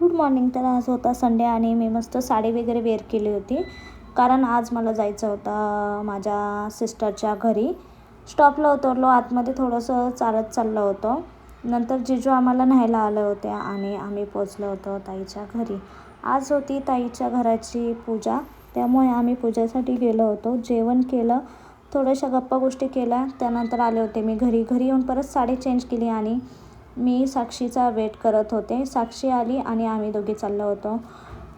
Good morning. तर आज होता संडे आणि मी मस्त साडी वगैरे वेअर केली होती, कारण आज मला जायचं होतं माझ्या सिस्टरच्या घरी. स्टॉपला उतरलो, आतमध्ये थोडंसं चालत चाललं होतं. नंतर जिजू आम्हाला न्यायला आले होते आणि आम्ही पोचलो होतो ताईच्या घरी. आज होती ताईच्या घराची पूजा, त्यामुळे आम्ही पूजेसाठी गेलो होतो. जेवण केलं, थोड्याशा गप्पा गोष्टी केल्या, त्यानंतर आले होते मी घरी. घरी येऊन परत साडी चेंज केली आणि मी साक्षीचा वेट करत होते. साक्षी आली आणि आम्ही दोघी चाललो होतो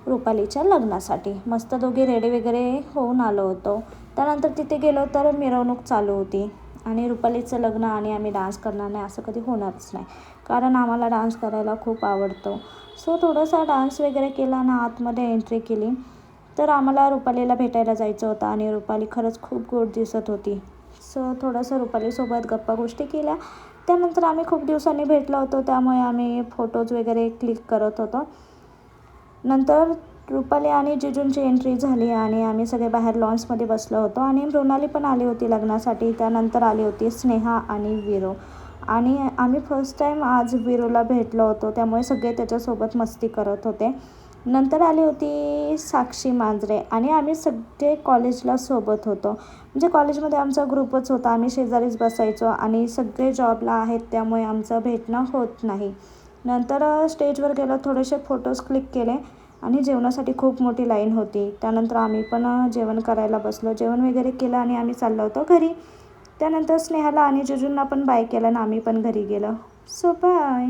रुपालीच्या लग्नासाठी. मस्त दोघी रेडी वगैरे होऊन आलो होतो. त्यानंतर तिथे गेलो तर मिरवणूक चालू होती आणि रुपालीचं लग्न आणि आम्ही डान्स करणार नाही असं कधी होणारच नाही, कारण आम्हाला डान्स करायला खूप आवडतो. सो थोडासा डान्स वगैरे केला ना, आतमध्ये एंट्री केली. तर आम्हाला रुपालीला भेटायला जायचं होतं आणि रुपाली खरंच खूप गोड दिसत होती. सो थोडंसं रुपालीसोबत गप्पा गोष्टी केल्या. त्यानंतर आम्ही खूप दिवसांनी भेटलो होतो, त्यामुळे आम्ही फोटोज वगैरे क्लिक करत होतो. नंतर रुपाली आणि जिजूंची एंट्री झाली आणि आम्ही सगळे बाहेर लॉन्समध्ये बसलो होतो आणि मृणाली पण आली होती लग्नासाठी. त्यानंतर आली होती स्नेहा आणि वीरू आणि आम्ही फर्स्ट टाईम आज वीरूला भेटलो होतो, त्यामुळे सगळे त्याच्यासोबत मस्ती करत होते. नंतर आली होती साक्षी मांजरे आणि आम्ही सगळे कॉलेजला सोबत होतो. म्हणजे कॉलेजमध्ये आमचा ग्रुपच होता, आम्ही शेजारीच बसायचो आणि सगळे जॉबला आहेत, त्यामुळे आमचं भेटणं होत नाही. नंतर स्टेजवर गेलो, थोडेसे फोटोज क्लिक केले आणि जेवणासाठी खूप मोठी लाईन होती. त्यानंतर आम्ही पण जेवण करायला बसलो. जेवण वगैरे केलं आणि आम्ही चाललो होतो घरी. त्यानंतर स्नेहाला आणि जिजूंना पण बाय केलं आणि आम्ही पण घरी गेलो. So bye.